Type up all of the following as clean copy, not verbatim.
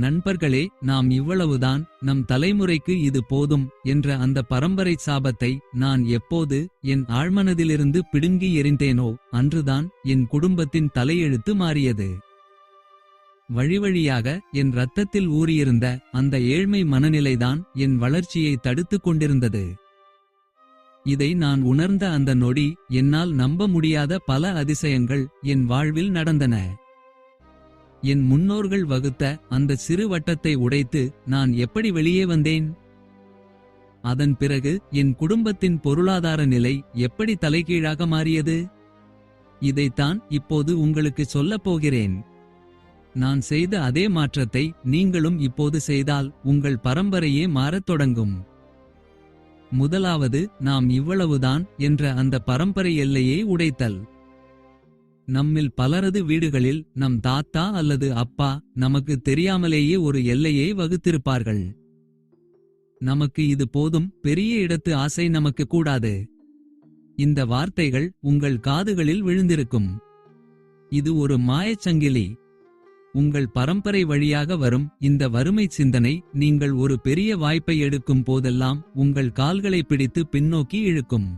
நண்பர்களே, நாம் இவ்வளவுதான், நம் தலைமுறைக்கு இது போதும் என்ற அந்த பரம்பரை சாபத்தை நான் எப்போது என் ஆழ்மனதிலிருந்து பிடுங்கி எறிந்தேனோ அன்றுதான் என் குடும்பத்தின் தலையெழுத்து மாறியது. வழிவழியாக என் இரத்தத்தில் ஊறியிருந்த அந்த ஏழ்மை மனநிலைதான் என் வளர்ச்சியை தடுத்துக் கொண்டிருந்தது. இதை நான் உணர்ந்த அந்த நொடி என்னால் நம்ப முடியாத பல அதிசயங்கள் என் வாழ்வில் நடந்தன. என் முன்னோர்கள் வகுத்த அந்த சிறு வட்டத்தை உடைத்து நான் எப்படி வெளியே வந்தேன்? அதன் பிறகு என் குடும்பத்தின் பொருளாதார நிலை எப்படி தலைகீழாக மாறியது? இதைத்தான் இப்போது உங்களுக்கு சொல்லப் போகிறேன். நான் செய்த அதே மாற்றத்தை நீங்களும் இப்போது செய்தால் உங்கள் பரம்பரையே மாறத் தொடங்கும். முதலாவது, நாம் இவ்வளவுதான் என்ற அந்த பரம்பரை எல்லையை உடைத்தல். நம்மில் பலரது வீடுகளில் நம் தாத்தா அல்லது அப்பா நமக்கு தெரியாமலேயே ஒரு எல்லையை வகுத்திருப்பார்கள். நமக்கு இது போதும், பெரிய இடத்து ஆசை நமக்கு கூடாது. இந்த வார்த்தைகள் உங்கள் காதுகளில் விழுந்திருக்கும். இது ஒரு மாயச்சங்கிலி. உங்கள் பரம்பரை வழியாக வரும் இந்த வறுமை சிந்தனை நீங்கள் ஒரு பெரிய வாய்ப்பை எடுக்கும் போதெல்லாம் உங்கள் கால்களை பிடித்து பின்னோக்கி இழுக்கும்.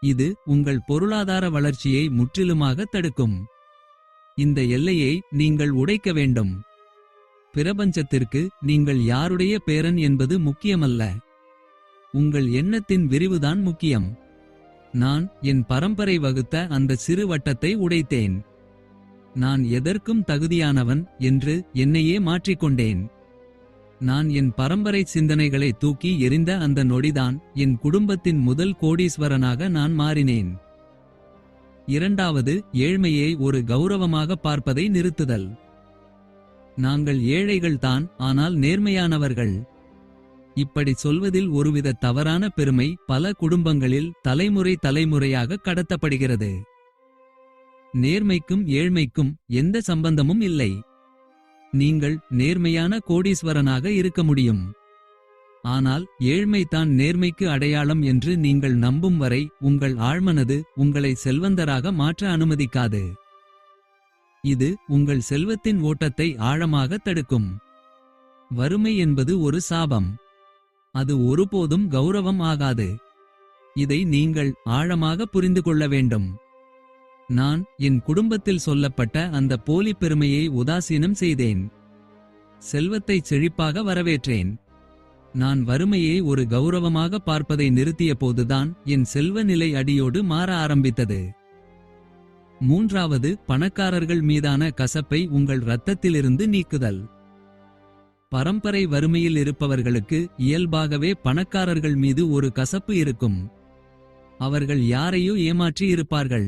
இது உங்கள் பொருளாதார வளர்ச்சியை முற்றிலுமாக தடுக்கும். இந்த எல்லையை நீங்கள் உடைக்க வேண்டும். பிரபஞ்சத்திற்கு நீங்கள் யாருடைய பேரன் என்பது முக்கியமல்ல. உங்கள் எண்ணத்தின் விரிவுதான் முக்கியம். நான் என் பரம்பரை வகுத்த அந்த சிறு வட்டத்தை உடைத்தேன். நான் எதற்கும் தகுதியானவன் என்று என்னையே மாற்றிக்கொண்டேன். நான் என் பரம்பரை சிந்தனைகளை தூக்கி எறிந்த அந்த நொடிதான் என் குடும்பத்தின் முதல் கோடீஸ்வரனாக நான் மாறினேன். இரண்டாவது, ஏழ்மையை ஒரு கௌரவமாக பார்ப்பதை நிறுத்துதல். நாங்கள் ஏழைகள்தான், ஆனால் நேர்மையானவர்கள். இப்படி சொல்வதில் ஒருவித தவறான பெருமை பல குடும்பங்களில் தலைமுறை தலைமுறையாக கடத்தப்படுகிறது. நேர்மைக்கும் ஏழ்மைக்கும் எந்த சம்பந்தமும் இல்லை. நீங்கள் நேர்மையான கோடீஸ்வரனாக இருக்க முடியும். ஆனால் ஏழ்மைதான் நேர்மைக்கு அடையாளம் என்று நீங்கள் நம்பும் வரை உங்கள் ஆழ்மனது உங்களை செல்வந்தராக மாற்ற அனுமதிக்காது. இது உங்கள் செல்வத்தின் ஓட்டத்தை ஆழமாக தடுக்கும். வறுமை என்பது ஒரு சாபம். அது ஒருபோதும் கௌரவம் ஆகாது. இதை நீங்கள் ஆழமாக புரிந்து கொள்ள வேண்டும். நான் என் குடும்பத்தில் சொல்லப்பட்ட அந்த போலி பெருமையை உதாசீனம் செய்தேன். செல்வத்தை செழிப்பாக வரவேற்றேன். நான் வறுமையை ஒரு கௌரவமாக பார்ப்பதை நிறுத்திய போதுதான் என் செல்வ நிலை அடியோடு மாற ஆரம்பித்தது. மூன்றாவது, பணக்காரர்கள் மீதான கசப்பை உங்கள் இரத்தத்திலிருந்து நீக்குதல். பரம்பரை வறுமையில் இருப்பவர்களுக்கு இயல்பாகவே பணக்காரர்கள் மீது ஒரு கசப்பு இருக்கும். அவர்கள் யாரையோ ஏமாற்றி இருப்பார்கள்.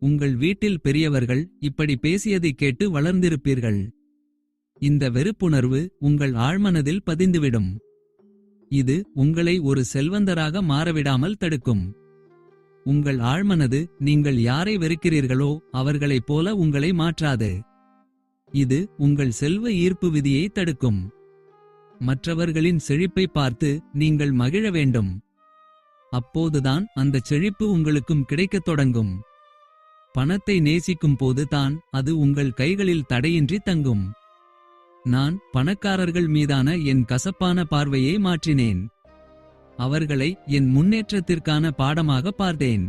உங்கள் வீட்டில் பெரியவர்கள் இப்படி பேசியதை கேட்டு வளர்ந்திருப்பீர்கள். இந்த வெறுப்புணர்வு உங்கள் ஆழ்மனதில் பதிந்துவிடும். இது உங்களை ஒரு செல்வந்தராக மாறவிடாமல் தடுக்கும். உங்கள் ஆழ்மனது நீங்கள் யாரை வெறுக்கிறீர்களோ அவர்களைப் போல உங்களை மாற்றாது. இது உங்கள் செல்வ ஈர்ப்பு விதியை தடுக்கும். மற்றவர்களின் செழிப்பை பார்த்து நீங்கள் மகிழ வேண்டும். அப்போதுதான் அந்த செழிப்பு உங்களுக்கும் கிடைக்கத் தொடங்கும். பணத்தை நேசிக்கும் போது தான் அது உங்கள் கைகளில் தடையின்றி தங்கும். நான் பணக்காரர்கள் மீதான என் கசப்பான பார்வையை மாற்றினேன். அவர்களை என் முன்னேற்றத்திற்கான பாடமாக பார்த்தேன்.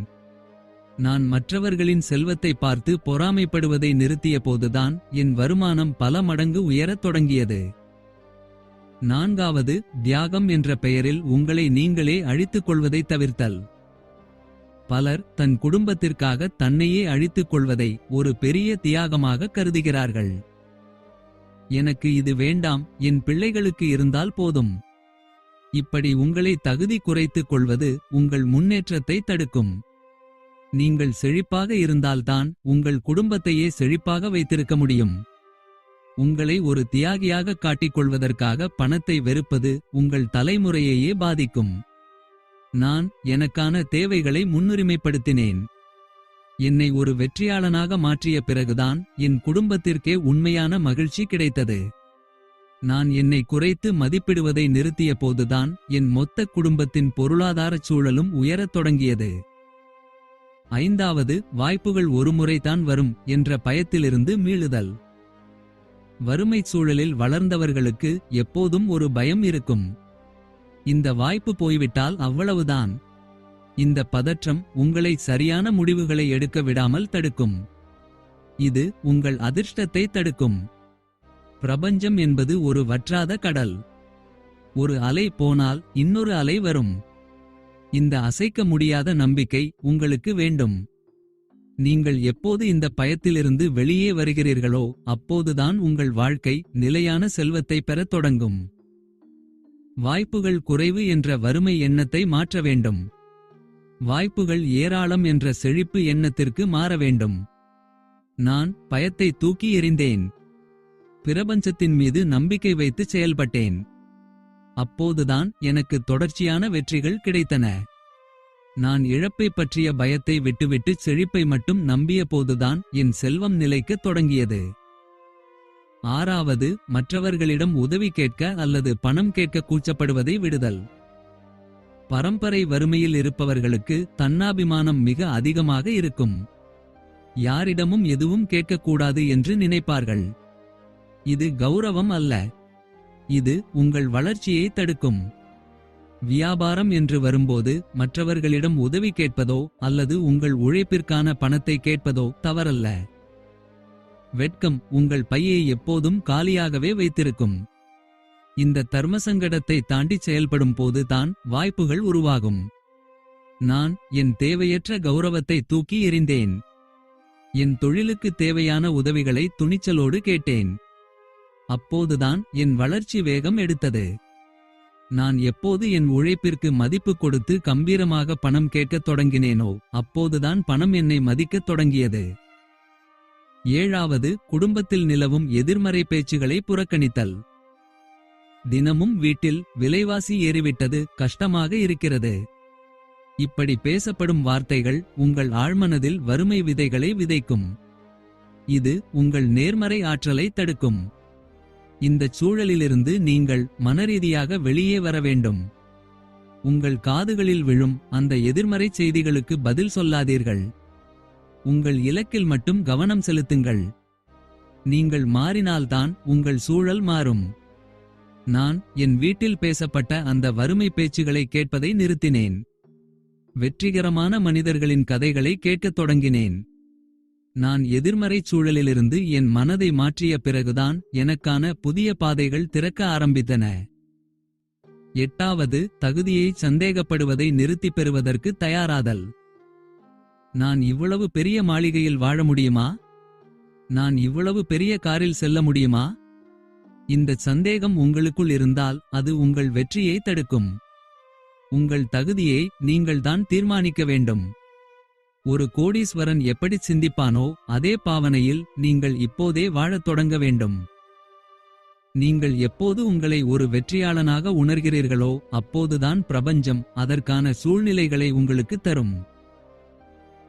நான் மற்றவர்களின் செல்வத்தை பார்த்து பொறாமைப்படுவதை நிறுத்திய போதுதான் என் வருமானம் பல மடங்கு உயரத் தொடங்கியது. நான்காவது, தியாகம் என்ற பெயரில் உங்களை நீங்களே அழித்துக் கொள்வதை தவிர்த்தல். பலர் தன் குடும்பத்திற்காக தன்னையே அழித்துக் கொள்வதை ஒரு பெரிய தியாகமாக கருதுகிறார்கள். எனக்கு இது வேண்டாம், என் பிள்ளைகளுக்கு இருந்தால் போதும். இப்படி உங்களை தகுதி குறைத்துக் கொள்வது உங்கள் முன்னேற்றத்தை தடுக்கும். நீங்கள் செழிப்பாக இருந்தால்தான் உங்கள் குடும்பத்தையே செழிப்பாக வைத்திருக்க முடியும். உங்களை ஒரு தியாகியாக காட்டிக்கொள்வதற்காக பணத்தை வெறுப்பது உங்கள் தலைமுறையையே பாதிக்கும். நான் எனக்கான தேவைகளை முன்னுரிமைப்படுத்தினேன். என்னை ஒரு வெற்றியாளனாக மாற்றிய பிறகுதான் என் குடும்பத்திற்கே உண்மையான மகிழ்ச்சி கிடைத்தது. நான் என்னை குறைத்து மதிப்பிடுவதை நிறுத்திய போதுதான் என் மொத்த குடும்பத்தின் பொருளாதாரச் சூழலும் உயரத் தொடங்கியது. ஐந்தாவது, வாய்ப்புகள் ஒருமுறைதான் வரும் என்ற பயத்திலிருந்து மீளுதல். வறுமைச் சூழலில் வளர்ந்தவர்களுக்கு எப்போதும் ஒரு பயம் இருக்கும். இந்த வாய்ப்பு போய்விட்டால் அவ்வளவுதான். இந்த பதற்றம் உங்களை சரியான முடிவுகளை எடுக்க விடாமல் தடுக்கும். இது உங்கள் அதிர்ஷ்டத்தை தடுக்கும். பிரபஞ்சம் என்பது ஒரு வற்றாத கடல். ஒரு அலை போனால் இன்னொரு அலை வரும். இந்த அசைக்க முடியாத நம்பிக்கை உங்களுக்கு வேண்டும். நீங்கள் எப்போது இந்த பயத்திலிருந்து வெளியே வருகிறீர்களோ அப்போதுதான் உங்கள் வாழ்க்கை நிலையான செல்வத்தை பெறத் தொடங்கும். வாய்ப்புகள் குறைவு என்ற வறுமை எண்ணத்தை மாற்ற வேண்டும். வாய்ப்புகள் ஏராளம் என்ற செழிப்பு எண்ணத்திற்கு மாற வேண்டும். நான் பயத்தை தூக்கி எறிந்தேன். பிரபஞ்சத்தின் மீது நம்பிக்கை வைத்து செயல்பட்டேன். அப்போதுதான் எனக்கு தொடர்ச்சியான வெற்றிகள் கிடைத்தன. நான் இழப்பை பற்றிய பயத்தை விட்டுவிட்டு செழிப்பை மட்டும் நம்பிய போதுதான் என் செல்வம் நிலைக்கத் தொடங்கியது. ஆறாவது, மற்றவர்களிடம் உதவி கேட்க அல்லது பணம் கேட்க கூச்சப்படுவதை விடுதல். பரம்பரை வறுமையில் இருப்பவர்களுக்கு தன்னாபிமானம் மிக அதிகமாக இருக்கும். யாரிடமும் எதுவும் கேட்கக்கூடாது என்று நினைப்பார்கள். இது கௌரவம் அல்ல. இது உங்கள் வளர்ச்சியை தடுக்கும். வியாபாரம் என்று வரும்போது மற்றவர்களிடம் உதவி கேட்பதோ அல்லது உங்கள் உழைப்பிற்கான பணத்தை கேட்பதோ தவறல்ல. வெட்கம் உங்கள் பையை எப்போதும் காலியாகவே வைத்திருக்கும். இந்த தர்மசங்கடத்தை தாண்டி செயல்படும் போது தான் வாய்ப்புகள் உருவாகும். நான் என் தேவையற்ற கௌரவத்தை தூக்கி எறிந்தேன். என் தொழிலுக்கு தேவையான உதவிகளை துணிச்சலோடு கேட்டேன். அப்போதுதான் என் வளர்ச்சி வேகம் எடுத்தது. நான் எப்போது என் உழைப்பிற்கு மதிப்பு கொடுத்து கம்பீரமாக பணம் கேட்கத் தொடங்கினேனோ அப்போதுதான் பணம் என்னை மதிக்கத் தொடங்கியது. ஏழாவது, குடும்பத்தில் நிலவும் எதிர்மறை பேச்சுகளை புறக்கணித்தல். தினமும் வீட்டில் விலைவாசி ஏறிவிட்டது, கஷ்டமாக இருக்கிறது. இப்படி பேசப்படும் வார்த்தைகள் உங்கள் ஆழ்மனதில் வறுமை விதைகளை விதைக்கும். இது உங்கள் நேர்மறை ஆற்றலை தடுக்கும். இந்தச் சூழலிலிருந்து நீங்கள் மனரீதியாக வெளியே வர வேண்டும். உங்கள் காதுகளில் விழும் அந்த எதிர்மறை செய்திகளுக்கு பதில் சொல்லாதீர்கள். உங்கள் இலக்கில் மட்டும் கவனம் செலுத்துங்கள். நீங்கள் மாறினால்தான் உங்கள் சூழல் மாறும். நான் என் வீட்டில் பேசப்பட்ட அந்த வறுமை பேச்சுகளை கேட்பதை நிறுத்தினேன். வெற்றிகரமான மனிதர்களின் கதைகளை கேட்கத் தொடங்கினேன். நான் எதிர்மறை சூழலிலிருந்து என் மனதை மாற்றிய பிறகுதான் எனக்கான புதிய பாதைகள் திறக்க ஆரம்பித்தன. எட்டாவது, தகுதியை சந்தேகப்படுவதை நிறுத்திப் பெறுவதற்கு தயாராதல். நான் இவ்வளவு பெரிய மாளிகையில் வாழ முடியுமா? நான் இவ்வளவு பெரிய காரில் செல்ல முடியுமா? இந்த சந்தேகம் உங்களுக்குள் இருந்தால் அது உங்கள் வெற்றியை தடுக்கும். உங்கள் தகுதியை நீங்கள்தான் தீர்மானிக்க வேண்டும். ஒரு கோடீஸ்வரன் எப்படி சிந்திப்பானோ அதே பாவனையில் நீங்கள் இப்போதே வாழத் தொடங்க வேண்டும். நீங்கள் எப்போது உங்களை ஒரு வெற்றியாளனாக உணர்கிறீர்களோ அப்போதுதான் பிரபஞ்சம் அதற்கான சூழ்நிலைகளை உங்களுக்கு தரும்.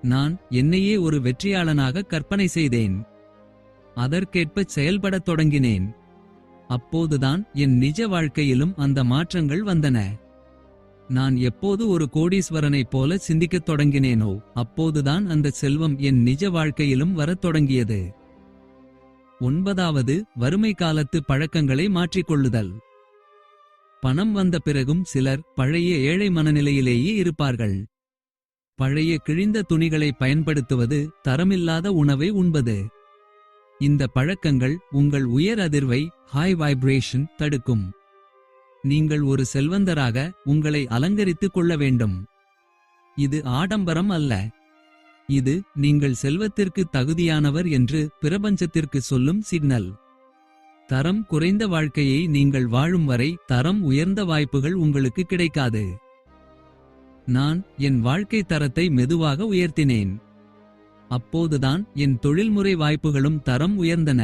நான் என்னையே ஒரு வெற்றியாளனாக கற்பனை செய்தேன். அதற்கேற்ப செயல்படத் தொடங்கினேன். அப்போதுதான் என் நிஜ வாழ்க்கையிலும் அந்த மாற்றங்கள் வந்தன. நான் எப்போது ஒரு கோடீஸ்வரனைப் போல சிந்திக்கத் தொடங்கினேனோ அப்போதுதான் அந்த செல்வம் என் நிஜ வாழ்க்கையிலும் வரத் தொடங்கியது. ஒன்பதாவது, வறுமை காலத்து பழக்கங்களை மாற்றிக்கொள்ளுதல். பணம் வந்த பிறகும் சிலர் பழைய ஏழை மனநிலையிலேயே இருப்பார்கள். பழைய கிழிந்த துணிகளை பயன்படுத்துவது, தரமில்லாத உணவை உண்பது. இந்த பழக்கங்கள் உங்கள் உயர் அதிர்வை ஹை வைப்ரேஷன் தடுக்கும். நீங்கள் ஒரு செல்வந்தராக உங்களை அலங்கரித்துக் கொள்ள வேண்டும். இது ஆடம்பரம் அல்ல. இது நீங்கள் செல்வத்திற்கு தகுதியானவர் என்று பிரபஞ்சத்திற்கு சொல்லும் சிக்னல். தரம் குறைந்த வாழ்க்கையை நீங்கள் வாழும் வரை தரம் உயர்ந்த வாய்ப்புகள் உங்களுக்கு கிடைக்காது. நான் என் வாழ்க்கை தரத்தை மெதுவாக உயர்த்தினேன். அப்போதுதான் என் தொழில்முறை வாய்ப்புகளும் தரம் உயர்ந்தன.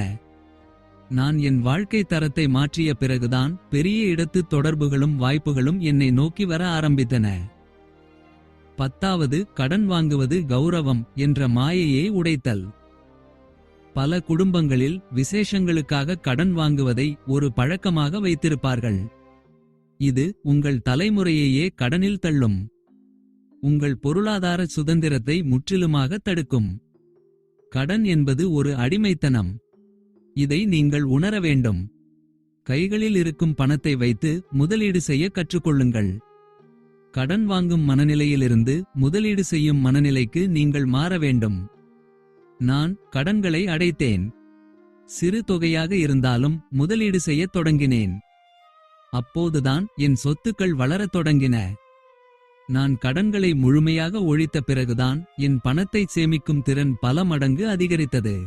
நான் என் வாழ்க்கை தரத்தை மாற்றிய பிறகுதான் பெரிய இடத்து தொடர்புகளும் வாய்ப்புகளும் என்னை நோக்கி வர ஆரம்பித்தன. பத்தாவது, கடன் வாங்குவது கௌரவம் என்ற மாயையை உடைத்தல். பல குடும்பங்களில் விசேஷங்களுக்காக கடன் வாங்குவதை ஒரு பழக்கமாக வைத்திருப்பார்கள். இது உங்கள் தலைமுறையையே கடனில் தள்ளும். உங்கள் பொருளாதார சுதந்திரத்தை முற்றிலுமாக தடுக்கும். கடன் என்பது ஒரு அடிமைத்தனம். இதை நீங்கள் உணர வேண்டும். கைகளில் இருக்கும் பணத்தை வைத்து முதலீடு செய்ய கற்றுக்கொள்ளுங்கள். கடன் வாங்கும் மனநிலையிலிருந்து முதலீடு செய்யும் மனநிலைக்கு நீங்கள் மாற வேண்டும். நான் கடன்களை அடைத்தேன். சிறு தொகையாக இருந்தாலும் முதலீடு செய்யத் தொடங்கினேன். அப்போதுதான் என் சொத்துக்கள் வளரத் தொடங்கின. நான் கடன்களை முழுமையாக ஒழித்த பிறகுதான் என் பணத்தை சேமிக்கும் திறன் பல மடங்கு அதிகரித்தது.